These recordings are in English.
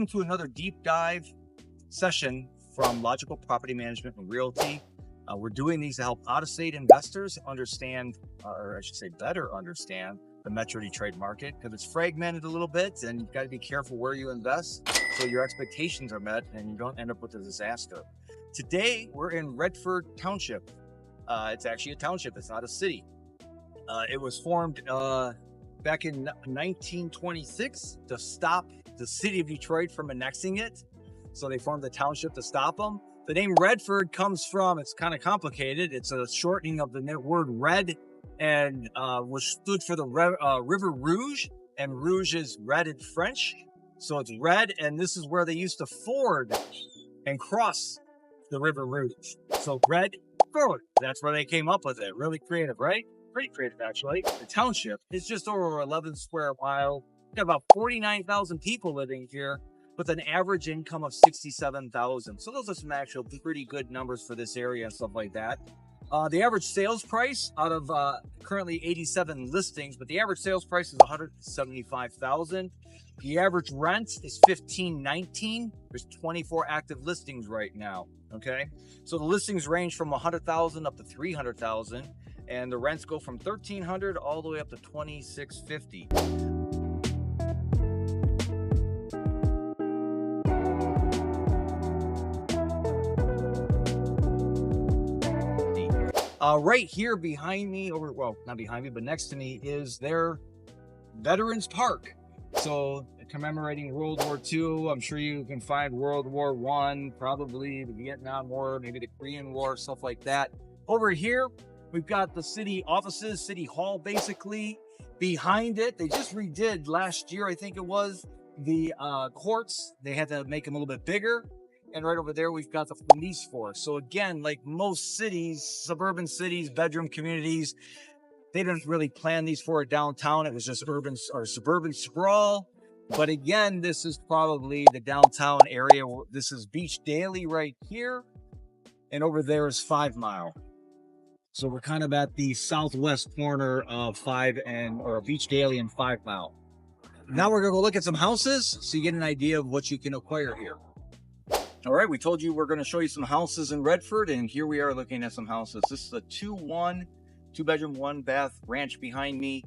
Welcome to another deep dive session from Logical Property Management and Realty. We're doing these to help out-of-state investors understand, or I should say better understand, the Metro Detroit market, because it's fragmented a little bit and you've got to be careful where you invest so your expectations are met and you don't end up with a disaster. Today, we're in Redford Township. It's actually a township, it's not a city. It was formed back in 1926 to stop the city of Detroit from annexing it. So they formed the township to stop them. The name Redford comes from, it's kind of complicated. It's a shortening of the word red and which stood for the River Rouge, and Rouge is red in French. So it's red, and this is where they used to ford and cross the River Rouge. So Redford, that's where they came up with it. Really creative, right? Pretty creative, actually. The township is just over 11 square miles. Got about 49,000 people living here with an average income of 67,000. So those are some actual pretty good numbers for this area and stuff like that. The average sales price out of currently 87 listings, but the average sales price is 175,000. The average rent is $1,519. There's 24 active listings right now. Okay, so the listings range from 100,000 up to 300,000, and the rents go from 1,300 all the way up to 2,650. Right here behind me, well, not behind me, but next to me is their Veterans Park. So commemorating World War II, I'm sure you can find World War I, probably the Vietnam War, maybe the Korean War, stuff like that. Over here, we've got the city offices, City Hall, basically. Behind it, they just redid last year, I think it was, the courts. They had to make them a little bit bigger. And right over there, we've got the police force. So again, like most cities, suburban cities, bedroom communities, they didn't really plan these for a downtown. It was just urban or suburban sprawl. But again, this is probably the downtown area. This is Beach Daily right here. And over there is 5 Mile. So we're kind of at the southwest corner of Beach Daily and 5 Mile. Now we're gonna go look at some houses so you get an idea of what you can acquire here. All right, we told you we're going to show you some houses in Redford, and here we are looking at some houses. This is a 2-bedroom, 1-bath ranch behind me,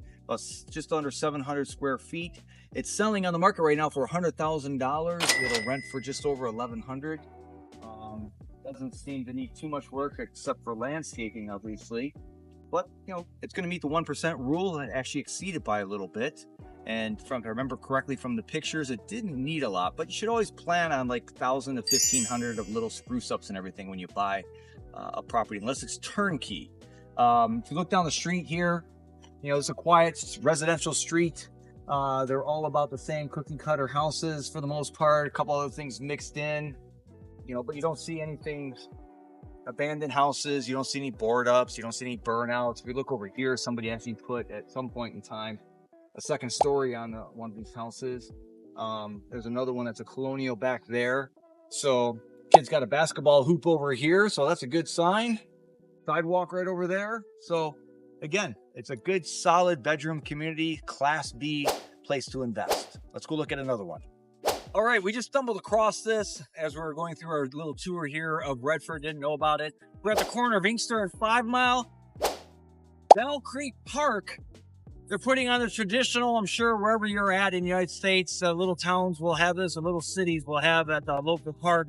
just under 700 square feet. It's selling on the market right now for $100,000. It'll rent for just over $1,100. Doesn't seem to need too much work except for landscaping, obviously. But, you know, it's going to meet the 1% rule and actually exceed it by a little bit. And if I remember correctly from the pictures, it didn't need a lot, but you should always plan on like 1,000 to 1,500 of little spruce ups and everything when you buy a property, unless it's turnkey. If you look down the street here, you know, it's a quiet residential street. They're all about the same cookie cutter houses for the most part. A couple other things mixed in, you know, but you don't see anything abandoned houses. You don't see any board ups. You don't see any burnouts. If you look over here, somebody actually put at some point in time a second story on one of these houses. There's another one that's a colonial back there. So kid's got a basketball hoop over here, so that's a good sign. Sidewalk right over there. So again, it's a good solid bedroom community, class B place to invest. Let's go look at another one. All right, we just stumbled across this as we were going through our little tour here of Redford. Didn't know about it. We're at the corner of Inkster and 5 Mile. Bell Creek Park. They're putting on the traditional, I'm sure wherever you're at in the United States, little towns will have this, and little cities will have at the local park,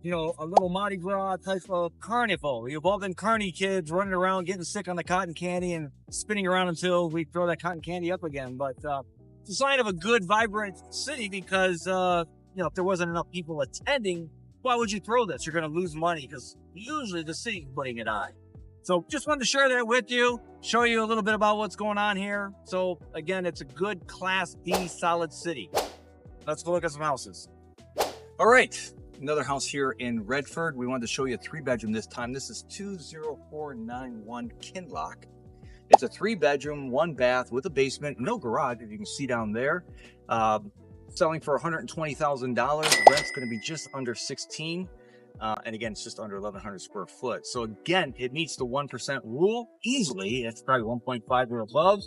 you know, a little Mardi Gras type of carnival. You've all been carny kids running around getting sick on the cotton candy and spinning around until we throw that cotton candy up again. But it's a sign of a good, vibrant city because, you know, if there wasn't enough people attending, why would you throw this? You're going to lose money because usually the city's putting it on. So just wanted to share that with you, show you a little bit about what's going on here. So again, it's a good class B solid city. Let's go look at some houses. All right, another house here in Redford. We wanted to show you a 3-bedroom this time. This is 20491 Kinlock. It's a 3-bedroom, 1-bath with a basement, no garage, as you can see down there. Selling for $120,000. Rent's going to be just under 16. And again, it's just under 1,100 square foot. So again, it meets the 1% rule easily. It's probably 1.5 or above.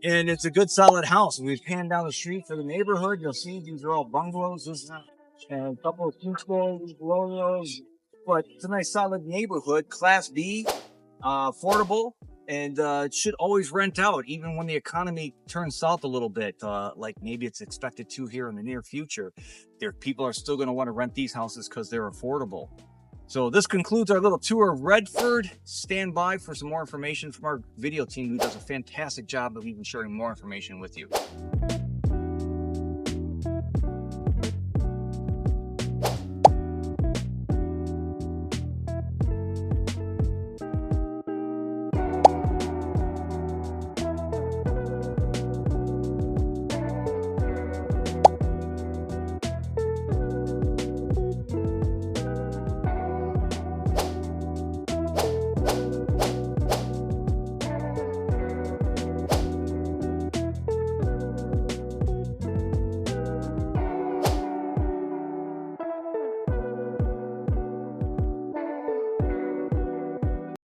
And it's a good solid house. We've panned down the street for the neighborhood. You'll see these are all bungalows. This is and a couple of Fuscos, Romeos. But it's a nice solid neighborhood, Class B, affordable, and it should always rent out, even when the economy turns south a little bit, like maybe it's expected to here in the near future. People are still going to want to rent these houses because they're affordable. So this concludes our little tour of Redford. Stand by for some more information from our video team, who does a fantastic job of even sharing more information with you.